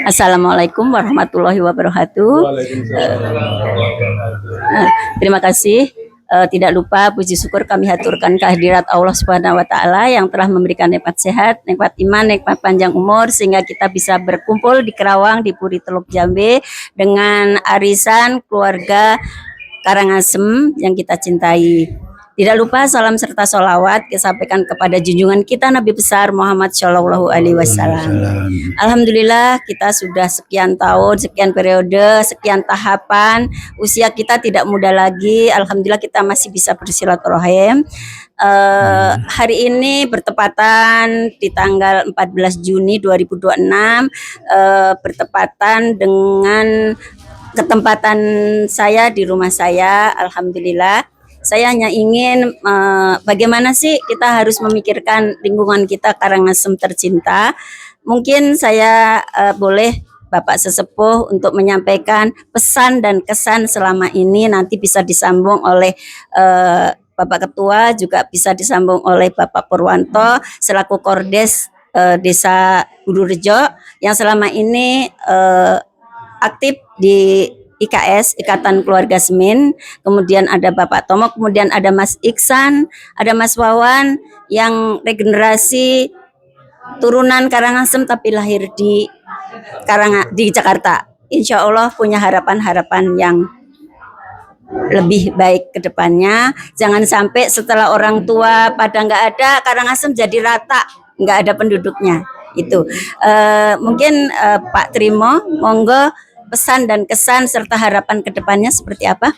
Assalamualaikum warahmatullahi wabarakatuh. Terima kasih. Tidak lupa puji syukur kami haturkan kehadirat Allah Subhanahu wa taala yang telah memberikan nikmat sehat, nikmat iman, nikmat panjang umur sehingga kita bisa berkumpul di Kerawang di Puri Teluk Jambe dengan arisan keluarga Karangasem yang kita cintai. Tidak lupa salam serta sholawat disampaikan kepada junjungan kita Nabi besar Muhammad Shallallahu Alaihi Wasallam. Alhamdulillah kita sudah sekian tahun, sekian periode, sekian tahapan, usia kita tidak muda lagi. Alhamdulillah kita masih bisa bersilaturahim. Hari ini bertepatan di tanggal 14 Juni 2026, bertepatan dengan ketempatan saya di rumah saya. Alhamdulillah. Saya hanya ingin bagaimana sih kita harus memikirkan lingkungan kita Karangasem tercinta. Mungkin saya boleh Bapak Sesepuh untuk menyampaikan pesan dan kesan selama ini, nanti bisa disambung oleh Bapak Ketua, juga bisa disambung oleh Bapak Purwanto selaku Kordes Desa Gururejo yang selama ini aktif di IKS, Ikatan Keluarga Semin, kemudian ada Bapak Tomo, kemudian ada Mas Iksan, ada Mas Wawan yang regenerasi turunan Karangasem tapi lahir di Jakarta. Insya Allah punya harapan-harapan yang lebih baik ke depannya. Jangan sampai setelah orang tua pada nggak ada, Karangasem jadi rata, nggak ada penduduknya. Itu mungkin Pak Trimo, monggo pesan dan kesan serta harapan ke depannya seperti apa?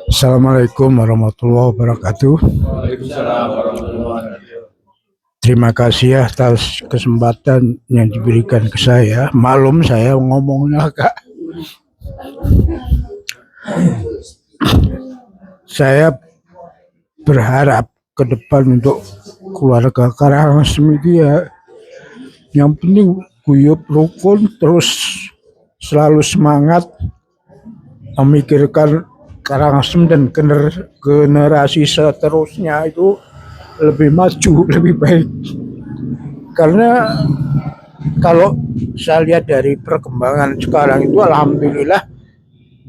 Assalamualaikum warahmatullahi wabarakatuh. Terima kasih atas kesempatan yang diberikan ke saya. Maklum saya ngomongnya agak. Saya berharap ke depan untuk keluarga Karangasem itu ya yang penting guyup rukun, terus selalu semangat memikirkan Karangasem dan generasi seterusnya itu lebih maju, lebih baik. Karena kalau saya lihat dari perkembangan sekarang itu alhamdulillah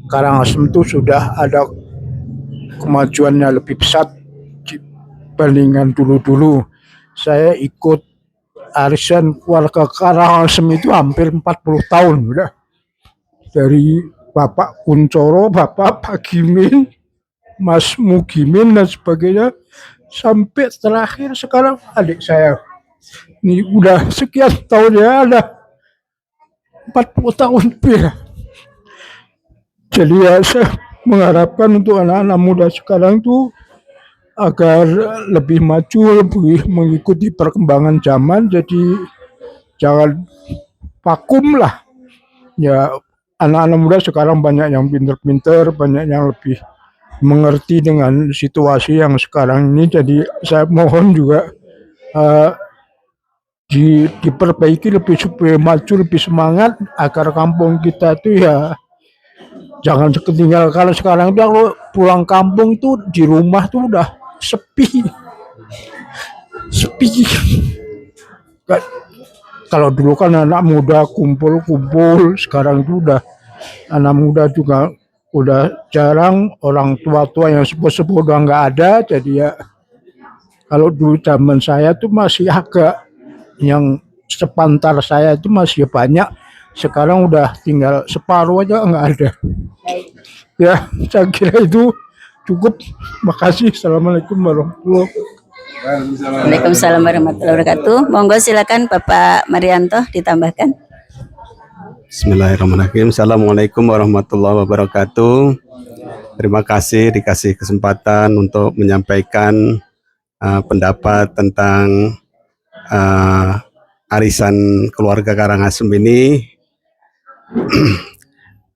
Karangasem itu sudah ada kemajuannya lebih pesat dibandingkan dulu-dulu. Saya ikut arisan keluarga Karangasem itu hampir 40 tahun udah. Dari Bapak Kuncoro, Bapak Pagimin, Mas Mugimin dan sebagainya, sampai terakhir sekarang adik saya. Ini udah sekian tahun ya, ada 40 tahun lebih. Jadi ya saya mengharapkan untuk anak-anak muda sekarang tuh agar lebih maju, lebih mengikuti perkembangan zaman. Jadi jangan vakum lah. Ya, anak-anak muda sekarang banyak yang pinter-pinter, banyak yang lebih mengerti dengan situasi yang sekarang ini. Jadi saya mohon juga diperbaiki lebih supaya maju, lebih semangat agar kampung kita tuh ya jangan ketinggal. Kalau sekarang tuh kalau pulang kampung tuh di rumah tuh udah sepi. Kalau dulu kan anak muda kumpul-kumpul, sekarang itu udah anak muda juga udah jarang, orang tua-tua yang sepuh-sepuh udah nggak ada. Jadi ya kalau dulu zaman saya tuh masih agak yang sepantar saya itu masih banyak, sekarang udah tinggal separuh aja nggak ada. Ya saya kira itu cukup. Makasih. Assalamualaikum warahmatullahi wabarakatuh. Waalaikumsalam warahmatullahi wabarakatuh. Monggo silakan Bapak Marianto ditambahkan. Bismillahirrahmanirrahim. Assalamualaikum warahmatullahi wabarakatuh. Terima kasih dikasih kesempatan untuk menyampaikan pendapat tentang arisan keluarga Karangasem ini.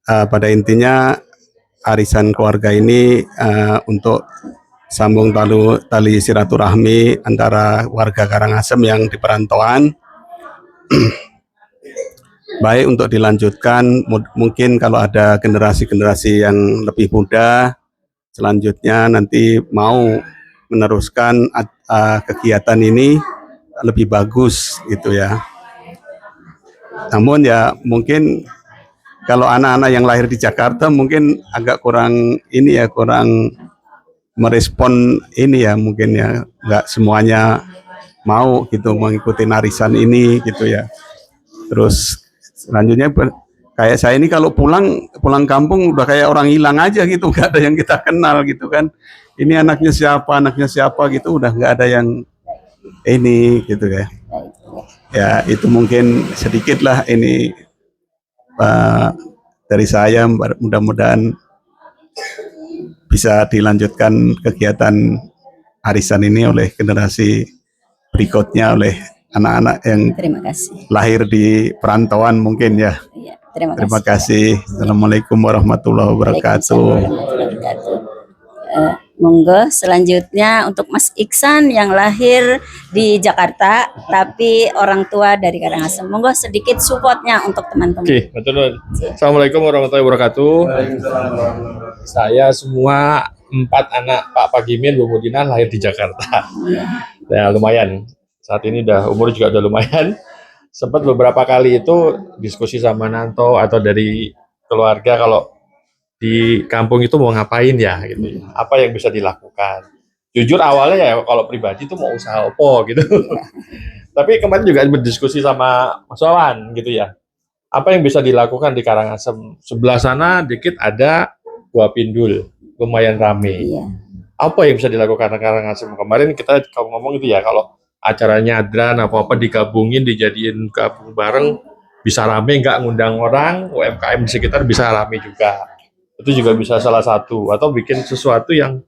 Pada intinya arisan keluarga ini untuk sambung tali silaturahmi antara warga Karangasem yang di perantauan. Baik untuk dilanjutkan, mungkin kalau ada generasi-generasi yang lebih muda selanjutnya nanti mau meneruskan kegiatan ini lebih bagus gitu ya. Namun ya mungkin kalau anak-anak yang lahir di Jakarta mungkin agak kurang ini ya, kurang merespon ini ya, mungkin ya nggak semuanya mau gitu mengikuti arisan ini gitu ya. Terus selanjutnya kayak saya ini kalau pulang kampung udah kayak orang hilang aja gitu, nggak ada yang kita kenal gitu kan. Ini anaknya siapa gitu, udah nggak ada yang ini gitu ya. Ya itu mungkin sedikit lah ini dari saya, mudah-mudahan bisa dilanjutkan kegiatan arisan ini oleh generasi berikutnya, oleh anak-anak yang Terima kasih. lahir di perantauan mungkin ya. Iya, terima Terima kasih. kasih. Assalamualaikum warahmatullahi wabarakatuh. Waalaikumsalam warahmatullahi wabarakatuh. Monggo selanjutnya untuk Mas Iksan yang lahir di Jakarta tapi orang tua dari Karangasem. Monggo sedikit supportnya untuk teman-teman. Oke, betul. Assalamualaikum warahmatullahi wabarakatuh. Saya semua 4 anak Pak Pagimin, Bu Mudina lahir di Jakarta. Ya lumayan. Saat ini umur juga udah lumayan. Sempat beberapa kali itu diskusi sama Nanto atau dari keluarga kalau di kampung itu mau ngapain ya gitu. Apa yang bisa dilakukan. Jujur awalnya ya kalau pribadi itu mau usaha opo gitu. Tapi kemarin juga berdiskusi sama Mas Wawan gitu ya. Apa yang bisa dilakukan di Karangasem? Sebelah sana dikit ada Gua Pindul, lumayan rame. Iya. Apa yang bisa dilakukan di Karangasem? Kemarin kita ngomong itu ya, kalau acaranya nyadran apa-apa digabungin, dijadiin gabung bareng, bisa rame, nggak ngundang orang, UMKM di sekitar bisa rame juga. Itu juga bisa salah satu, atau bikin sesuatu yang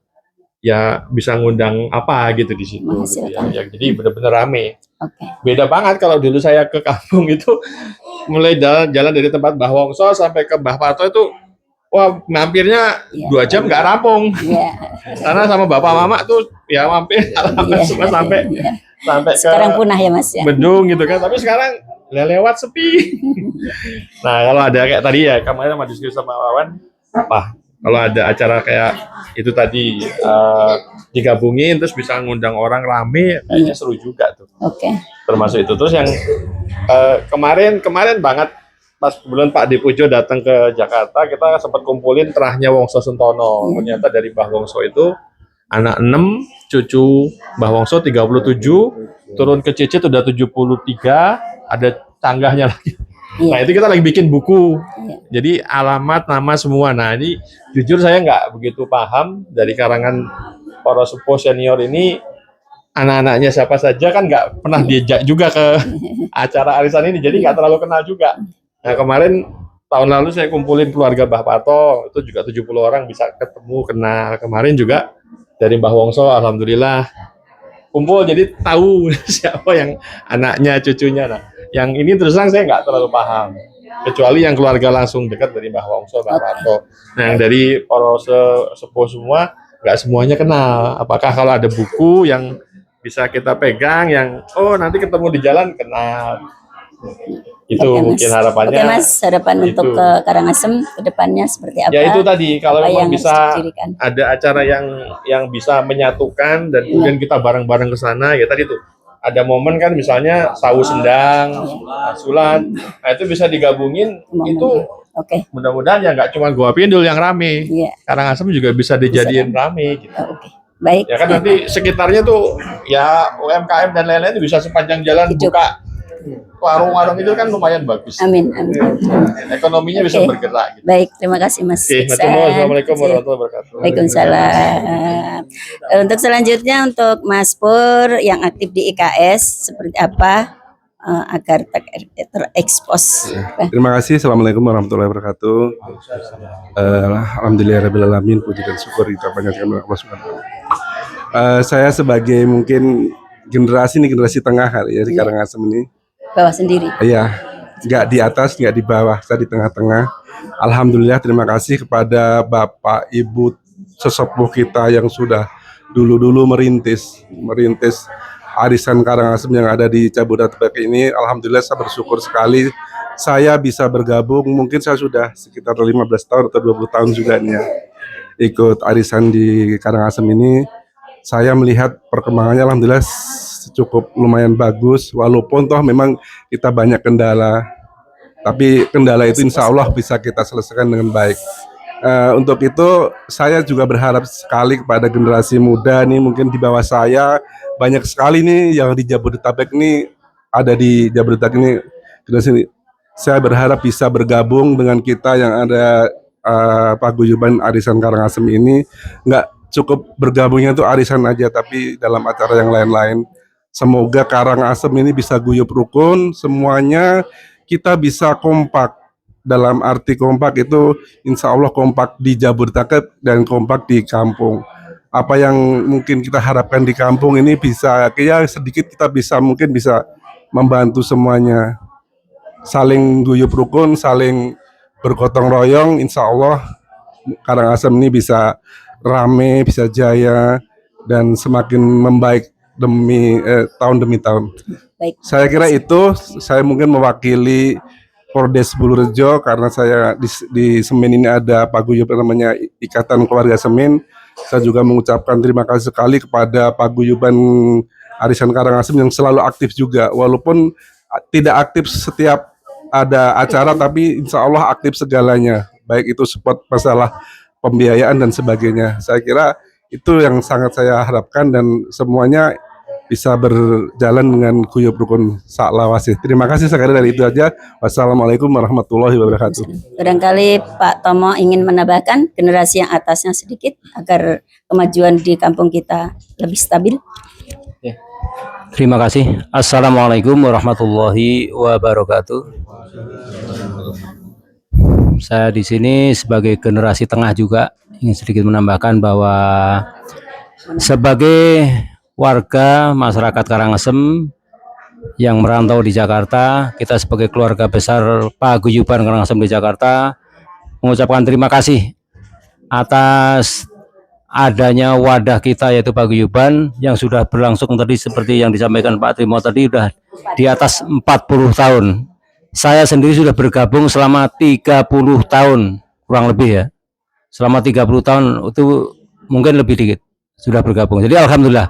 ya bisa ngundang apa gitu di situ. Gitu ya. Ya, jadi benar-benar rame. Oke. Beda banget kalau dulu saya ke kampung itu, mulai jalan dari tempat Mbah Wongso sampai ke Mbah Pato itu, wah mampirnya 2 jam nggak rampung. Iya. Karena sama bapak mama tuh ya mampir semua sampai sampai ke Sekarang punah ya Mas ya. Bendung gitu kan. Tapi sekarang lewat sepi. Nah kalau ada kayak tadi ya, kemarin sama diskusi sama Wawan, kalau ada acara kayak itu tadi digabungin terus bisa ngundang orang rame, kayaknya seru juga tuh. Oke. Termasuk itu. Terus yang kemarin banget pas bulan Pak Dipujo datang ke Jakarta, kita sempat kumpulin terahnya Wongso Sentono. Ternyata dari Mbah Wongso itu anak 6, cucu Mbah Wongso 37, turun ke Cicit udah 73, ada canggahnya lagi. Iya. Nah itu kita lagi bikin buku. Iya. Jadi alamat, nama semua. Nah ini jujur saya nggak begitu paham dari karangan para sepuh senior ini, anak-anaknya siapa saja kan nggak pernah diajak juga ke acara arisan ini, jadi nggak terlalu kenal juga. Nah kemarin tahun lalu saya kumpulin keluarga Mbah Pato, itu juga 70 orang bisa ketemu, kenal. Kemarin juga dari Mbah Wongso, alhamdulillah kumpul, jadi tahu siapa yang anaknya, cucunya. Nah yang ini terus terang saya nggak terlalu paham, kecuali yang keluarga langsung dekat dari Mbah Wongso, Mbah Pato. Nah yang dari para sepuh semua, nggak semuanya kenal. Apakah kalau ada buku yang bisa kita pegang, yang nanti ketemu di jalan kenal. Itu Oke, mungkin harapannya. Oke Mas, harapan itu. untuk ke Karangasem ke depannya seperti apa? Ya itu tadi, kalau Apa memang yang bisa harus didirikan? ada acara yang bisa menyatukan dan kemudian kita bareng-bareng ke sana, ya tadi tuh ada momen kan misalnya sawu sendang, sulan, nah itu bisa digabungin. Momen. Itu Oke. mudah-mudahan ya nggak cuma Gua Pindul yang rame, Iya. Karangasem juga bisa dijadiin rame gitu. Oke. Baik. Ya kan nanti sekitarnya tuh ya UMKM dan lain-lain bisa sepanjang jalan Hidup. buka warung-warung itu kan lumayan bagus. Amin. Amin. Ekonominya bisa Oke. bergerak. Gitu. Baik, terima kasih Mas. Oke, Iksan. Assalamualaikum warahmatullahi wabarakatuh. Waalaikumsalam. Untuk selanjutnya untuk Mas Pur yang aktif di IKS seperti apa agar terekspos? Terima kasih. Assalamualaikum warahmatullahi wabarakatuh. Alhamdulillahirrahmanirrahim. Puji dan syukur kita panjatkan kepada Allah Subhanahu wa Ta'ala. Saya sebagai mungkin generasi tengah kali ya di Karangasem ini. Bawa sendiri. Iya, nggak di atas, nggak di bawah, saya di tengah-tengah. Alhamdulillah, terima kasih kepada Bapak Ibu sesepuh kita yang sudah dulu merintis arisan Karangasem yang ada di Jabodetabek ini. Alhamdulillah saya bersyukur sekali saya bisa bergabung. Mungkin saya sudah sekitar 15 tahun atau 20 tahun juga nih ya ikut arisan di Karangasem ini. Saya melihat perkembangannya alhamdulillah cukup lumayan bagus, walaupun toh memang kita banyak kendala Tapi kendala itu insya Allah bisa kita selesaikan dengan baik. Untuk itu saya juga berharap sekali kepada generasi muda nih, mungkin di bawah saya banyak sekali nih yang di Jabodetabek ini, ada di Jabodetabek ini generasi ini. Saya berharap bisa bergabung dengan kita yang ada paguyuban Arisan Karangasem ini. Nggak cukup bergabungnya itu arisan aja, tapi dalam acara yang lain-lain. Semoga Karangasem ini bisa guyup rukun, semuanya kita bisa kompak. Dalam arti kompak itu insya Allah kompak di Jabodetabek dan kompak di kampung. Apa yang mungkin kita harapkan di kampung ini bisa, ya sedikit kita bisa, mungkin bisa membantu semuanya. Saling guyup rukun, saling bergotong royong, insya Allah Karangasem ini bisa rame, bisa jaya, dan semakin membaik tahun demi tahun. Baik. Saya kira itu, saya mungkin mewakili Polres Bulurejo karena saya di Semin ini ada paguyuban namanya Ikatan Keluarga Semin. Saya juga mengucapkan terima kasih sekali kepada paguyuban Arisan Karangasem yang selalu aktif juga, walaupun tidak aktif setiap ada acara, tapi insya Allah aktif segalanya, baik itu support masalah pembiayaan dan sebagainya. Saya kira itu yang sangat saya harapkan dan semuanya bisa berjalan dengan guyup rukun saklawasih. Terima kasih sekali, dari itu aja. Wassalamualaikum warahmatullahi wabarakatuh. Barangkali Pak Tomo ingin menambahkan generasi yang atasnya sedikit agar kemajuan di kampung kita lebih stabil. Terima kasih. Assalamualaikum warahmatullahi wabarakatuh. Saya di sini sebagai generasi tengah juga ingin sedikit menambahkan bahwa sebagai warga masyarakat Karangasem yang merantau di Jakarta, kita sebagai keluarga besar paguyuban Karangasem di Jakarta mengucapkan terima kasih atas adanya wadah kita yaitu paguyuban yang sudah berlangsung tadi seperti yang disampaikan Pak Trimo tadi, sudah di atas 40 tahun. Saya sendiri sudah bergabung selama 30 tahun kurang lebih ya. Selama 30 tahun itu mungkin lebih dikit sudah bergabung. Jadi alhamdulillah,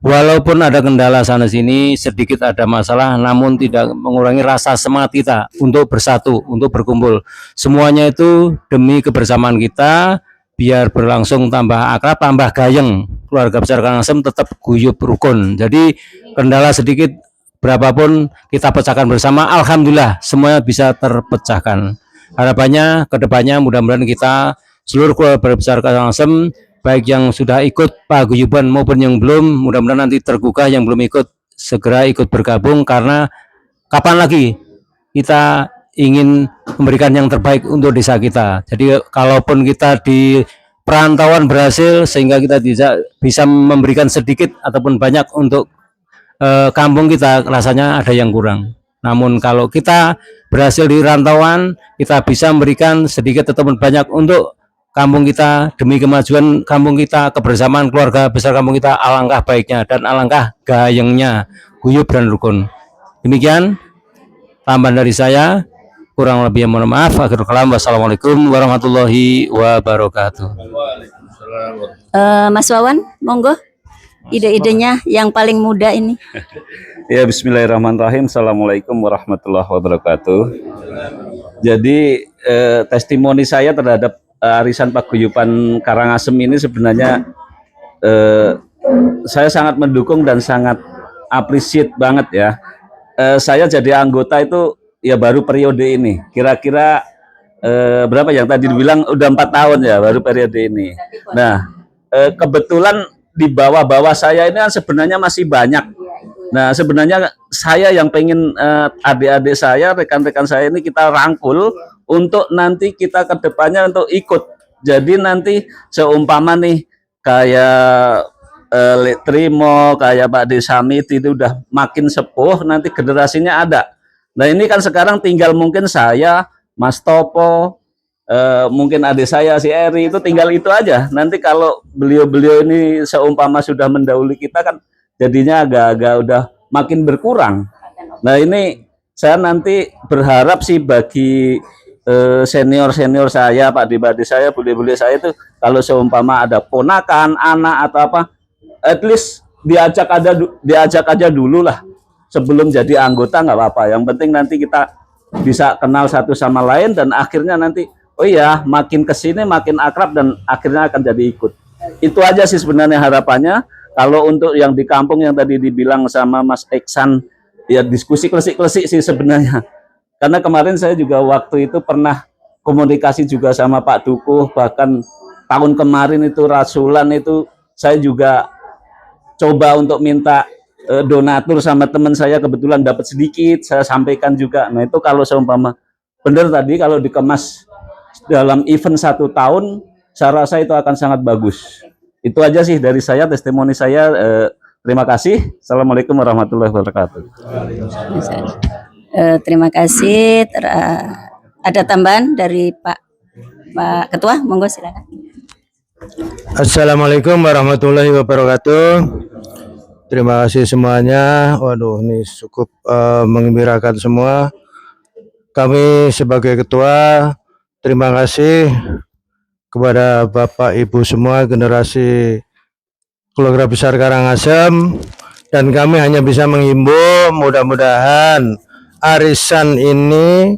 walaupun ada kendala sana sini, sedikit ada masalah, namun tidak mengurangi rasa semangat kita untuk bersatu, untuk berkumpul. Semuanya itu demi kebersamaan kita, biar berlangsung tambah akrab, tambah gayeng. Keluarga besar Karangasem tetap guyup rukun. Jadi kendala sedikit berapapun kita pecahkan bersama. Alhamdulillah semuanya bisa terpecahkan. Harapannya kedepannya mudah-mudahan kita seluruh keluarga besar Karangasem, baik yang sudah ikut paguyuban maupun yang belum, mudah-mudahan nanti tergugah, yang belum ikut segera ikut bergabung, karena kapan lagi kita ingin memberikan yang terbaik untuk desa kita. Jadi kalaupun kita di perantauan berhasil sehingga kita bisa memberikan sedikit ataupun banyak untuk kampung kita, rasanya ada yang kurang. Namun kalau kita berhasil di rantauan, kita bisa memberikan sedikit ataupun banyak untuk kampung kita, demi kemajuan kampung kita, kebersamaan keluarga besar kampung kita, alangkah baiknya dan alangkah gayengnya, guyup dan rukun. Demikian tambahan dari saya, kurang lebih mohon maaf. Akhirul kalam, wassalamualaikum warahmatullahi wabarakatuh. Mas Wawan, monggo ide-idenya yang paling muda ini. Ya, bismillahirrahmanirrahim. Assalamualaikum warahmatullahi wabarakatuh. Jadi testimoni saya terhadap Arisan Paguyuban Karangasem ini sebenarnya saya sangat mendukung dan sangat appreciate banget ya. Saya jadi anggota itu ya baru periode ini. Kira-kira berapa yang tadi dibilang udah 4 tahun ya baru periode ini. Nah, kebetulan di bawah-bawah saya ini kan sebenarnya masih banyak. Nah, sebenarnya saya yang pengen adik-adik saya, rekan-rekan saya ini kita rangkul untuk nanti kita ke depannya untuk ikut. Jadi nanti seumpama nih kayak Lek Trimo, kayak Pak Desamit itu udah makin sepuh, nanti generasinya ada. Nah, ini kan sekarang tinggal mungkin saya, Mas Topo, mungkin adik saya si Eri, itu tinggal itu aja. Nanti kalau beliau-beliau ini seumpama sudah mendahului kita kan jadinya agak-agak udah makin berkurang. Nah, ini saya nanti berharap sih bagi senior-senior saya, Pak Dibadi saya, bule-bule saya itu kalau seumpama ada ponakan, anak atau apa, at least diajak aja dulu lah sebelum jadi anggota, nggak apa-apa. Yang penting nanti kita bisa kenal satu sama lain dan akhirnya nanti oh iya makin kesini makin akrab dan akhirnya akan jadi ikut. Itu aja sih sebenarnya harapannya. Kalau untuk yang di kampung yang tadi dibilang sama Mas Iksan, ya diskusi klesik-klesik sih sebenarnya. Karena kemarin saya juga waktu itu pernah komunikasi juga sama Pak Dukuh, bahkan tahun kemarin itu rasulan itu saya juga coba untuk minta donatur sama teman saya, kebetulan dapat sedikit, saya sampaikan juga. Nah itu kalau seumpama benar tadi kalau dikemas dalam event 1 tahun, saya rasa itu akan sangat bagus. Itu aja sih dari saya, testimoni saya. Terima kasih. Assalamualaikum warahmatullahi wabarakatuh. Terima kasih. Ada tambahan dari Pak Ketua? Monggo silakan. Assalamualaikum warahmatullahi wabarakatuh. Terima kasih semuanya. Waduh, ini cukup menggembirakan semua. Kami sebagai ketua, terima kasih kepada Bapak Ibu semua generasi keluarga besar Karangasem, dan kami hanya bisa menghimbau mudah-mudahan arisan ini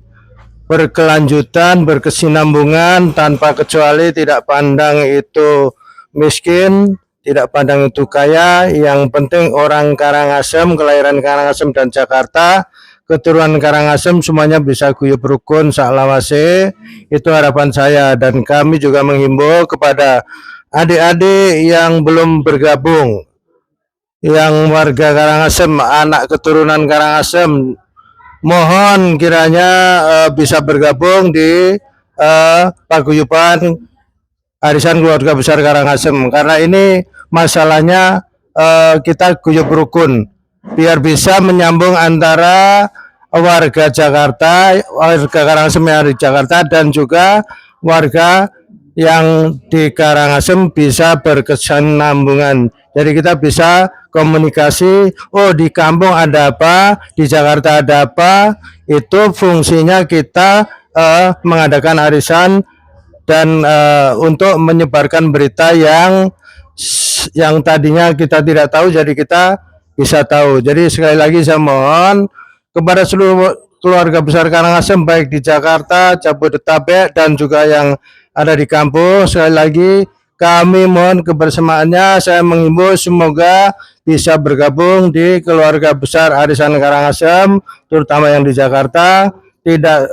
berkelanjutan, berkesinambungan tanpa kecuali, tidak pandang itu miskin, tidak pandang itu kaya, yang penting orang Karangasem, kelahiran Karangasem dan Jakarta, keturunan Karangasem semuanya bisa guyub rukun saklawase. Itu harapan saya, dan kami juga menghimbau kepada adik-adik yang belum bergabung, yang warga Karangasem, anak keturunan Karangasem, mohon kiranya bisa bergabung di paguyuban arisan keluarga besar Karangasem, karena ini masalahnya kita guyub rukun biar bisa menyambung antara warga Jakarta, warga Karangasem yang ada di Jakarta, dan juga warga yang di Karangasem bisa berkesinambungan. Jadi kita bisa komunikasi, oh di kampung ada apa, di Jakarta ada apa. Itu fungsinya kita mengadakan arisan dan untuk menyebarkan berita yang tadinya kita tidak tahu, jadi kita bisa tahu. Jadi sekali lagi saya mohon kepada seluruh keluarga besar Karangasem, baik di Jakarta, Jabodetabek, dan juga yang ada di kampung, sekali lagi kami mohon kebersamaannya. Saya menghimbau semoga bisa bergabung di keluarga besar arisan Karangasem, terutama yang di Jakarta, tidak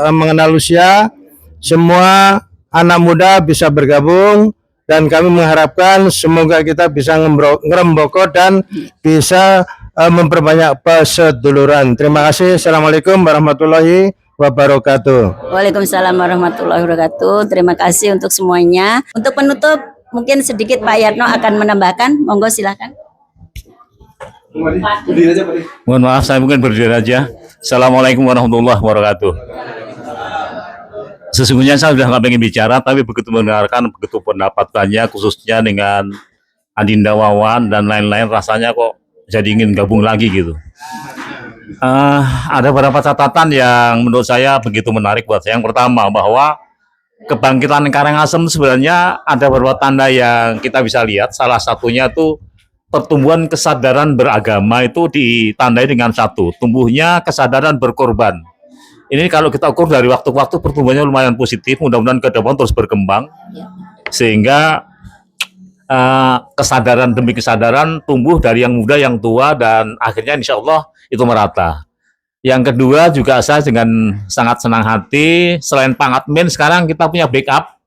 mengenal usia, semua anak muda bisa bergabung, dan kami mengharapkan semoga kita bisa ngeremboko dan bisa memperbanyak peseduluran. Terima kasih. Assalamualaikum warahmatullahi wabarakatuh. Waalaikumsalam warahmatullahi wabarakatuh. Terima kasih untuk semuanya. Untuk penutup, mungkin sedikit Pak Yatno akan menambahkan. Monggo silakan. Mohon maaf, saya mungkin berdiri aja. Assalamualaikum warahmatullahi wabarakatuh. Sesungguhnya saya sudah nggak pengen bicara, tapi begitu mendengarkan begitu pendapatannya, khususnya dengan Adinda Wawan dan lain-lain, rasanya kok jadi ingin gabung lagi gitu. Ada beberapa catatan yang menurut saya begitu menarik buat saya. Yang pertama, bahwa kebangkitan Karangasem sebenarnya ada beberapa tanda yang kita bisa lihat. Salah satunya tuh pertumbuhan kesadaran beragama itu ditandai dengan satu, tumbuhnya kesadaran berkorban. Ini kalau kita ukur dari waktu ke waktu pertumbuhannya lumayan positif. Mudah-mudahan ke depan terus berkembang sehingga kesadaran demi kesadaran tumbuh dari yang muda, yang tua, dan akhirnya insya Allah itu merata. Yang kedua juga saya dengan sangat senang hati, selain Pangat Min, sekarang kita punya backup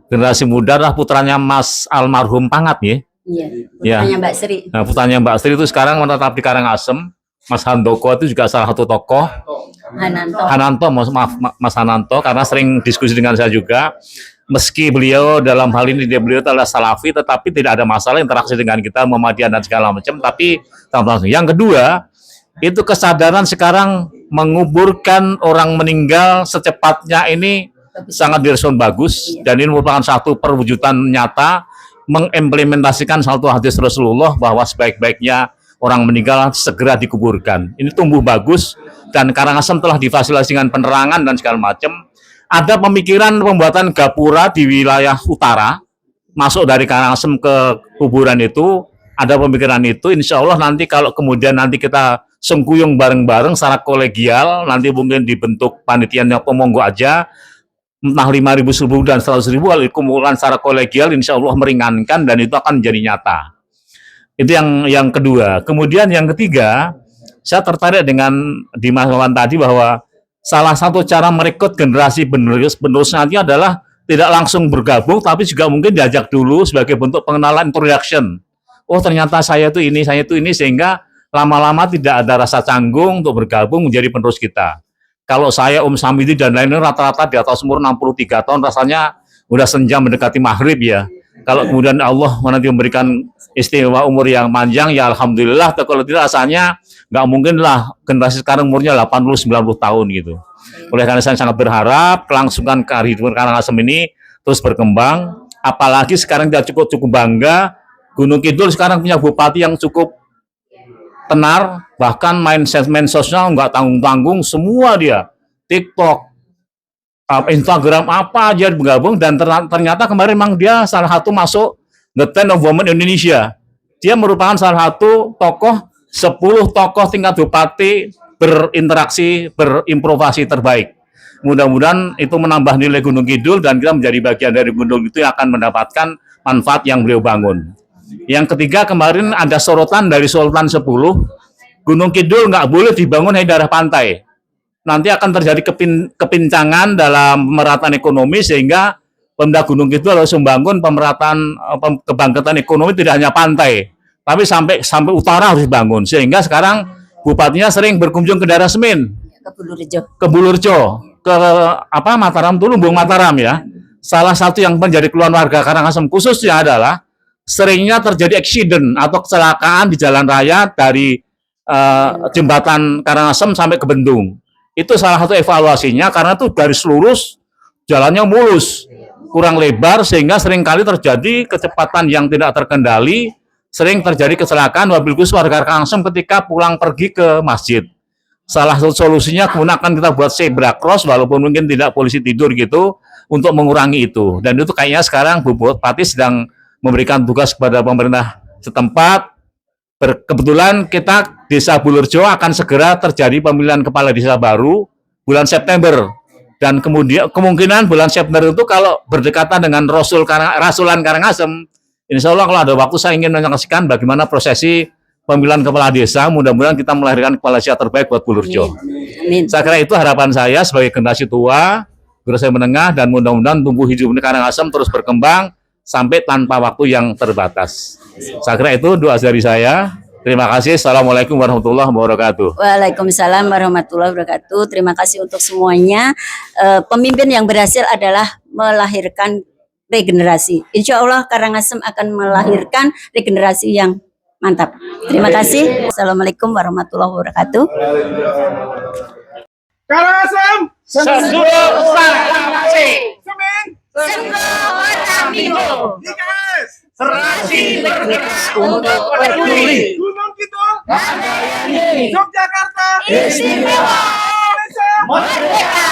generasi muda lah, putranya Mas almarhum Pangat ya. Iya, putranya Mbak Sri. Nah, putranya Mbak Sri itu sekarang menetap di Karangasem. Mas Handoko itu juga salah satu tokoh. Hananto, maaf Mas Hananto, karena sering diskusi dengan saya juga. Meski beliau dalam hal ini beliau adalah Salafi, tetapi tidak ada masalah interaksi dengan kita, Muhammadiyah dan segala macam. Tapi yang kedua, itu kesadaran sekarang menguburkan orang meninggal secepatnya ini sangat direspon bagus, dan ini merupakan satu perwujudan nyata mengimplementasikan satu hadis Rasulullah bahwa sebaik-baiknya orang meninggal segera dikuburkan. Ini tumbuh bagus, dan Karangasem telah difasilitasi dengan penerangan dan segala macam. Ada pemikiran pembuatan gapura di wilayah utara, masuk dari Karangasem ke kuburan itu, ada pemikiran itu. Insya Allah nanti kalau kemudian nanti kita sengkuyung bareng-bareng secara kolegial, nanti mungkin dibentuk panitianya pemonggo aja, entah 5.000, 10.000 dan 100.000 kalau dikumpulkan secara kolegial, insya Allah meringankan dan itu akan menjadi nyata. Itu yang kedua. Kemudian yang ketiga, saya tertarik dengan Dimas Wawan tadi bahwa salah satu cara merekrut generasi penerus nanti adalah tidak langsung bergabung, tapi juga mungkin diajak dulu sebagai bentuk pengenalan, introduction. Oh ternyata saya itu ini, sehingga lama-lama tidak ada rasa canggung untuk bergabung menjadi penerus kita. Kalau saya, Samidi dan lain-lain rata-rata di atas umur 63 tahun, rasanya udah senja mendekati maghrib ya. Kalau kemudian Allah nanti memberikan istimewa umur yang panjang, ya Alhamdulillah. Kalau tidak rasanya nggak mungkin lah generasi sekarang umurnya 80-90 tahun gitu. Oleh karena saya sangat berharap kelangsungan kehidupan Karangasem ini terus berkembang. Apalagi sekarang kita cukup bangga, Gunung Kidul sekarang punya bupati yang cukup tenar, bahkan main sosial nggak tanggung-tanggung, semua dia TikTok, Instagram apa aja bergabung, dan ternyata kemarin memang dia salah satu masuk The 10 of Women Indonesia. Dia merupakan salah satu tokoh 10 tokoh tingkat bupati berinteraksi, berimprovisasi terbaik. Mudah-mudahan itu menambah nilai Gunung Kidul dan kita menjadi bagian dari gunung itu yang akan mendapatkan manfaat yang beliau bangun. Yang ketiga, kemarin ada sorotan dari Sultan 10, Gunung Kidul nggak boleh dibangun di daerah pantai. Nanti akan terjadi kepincangan dalam pemerataan ekonomi, sehingga Pemda Gunung Kidul harus membangun pemerataan kebangkitan ekonomi tidak hanya pantai, tapi sampai utara harus dibangun. Sehingga sekarang bupatinya sering berkunjung ke daerah Semin, ke Bulurjo, ke Mataram tuh, Lumbung Mataram ya. Salah satu yang menjadi keluhan warga Karangasem khususnya adalah seringnya terjadi accident atau kecelakaan di jalan raya dari jembatan Karangasem sampai ke Bendung. Itu salah satu evaluasinya, karena itu garis lurus, jalannya mulus, kurang lebar, sehingga seringkali terjadi kecepatan yang tidak terkendali, sering terjadi kecelakaan wabil khusus warga Karangasem ketika pulang pergi ke masjid. Salah satu solusinya kemudian akan kita buat zebra cross, walaupun mungkin tidak polisi tidur gitu, untuk mengurangi itu. Dan itu kayaknya sekarang Bu Bupati sedang memberikan tugas kepada pemerintah setempat. Kebetulan kita Desa Bulurjo akan segera terjadi pemilihan kepala desa baru bulan September, dan kemudian kemungkinan bulan September itu kalau berdekatan dengan Rasulan Karangasem, insya Allah kalau ada waktu saya ingin menyaksikan bagaimana prosesi pemilihan kepala desa. Mudah-mudahan kita melahirkan kepala desa terbaik buat Bulurjo. Amin. Saya kira itu harapan saya sebagai generasi tua, generasi menengah, dan mudah-mudahan tumbuh hidup di Karangasem terus berkembang sampai tanpa waktu yang terbatas. Saya kira itu doa dari saya. Terima kasih. Assalamualaikum warahmatullahi wabarakatuh. Waalaikumsalam warahmatullahi wabarakatuh. Terima kasih untuk semuanya. Pemimpin yang berhasil adalah melahirkan regenerasi. Insya Allah Karangasem akan melahirkan regenerasi yang mantap. Terima kasih. Assalamualaikum warahmatullahi wabarakatuh. Karangasem, Sengguh Semin, Sengguh IKS, serasi bergerak untuk peduli. Gunung Kidul, Handayani Yogyakarta, Istimewa Indonesia, Merdeka.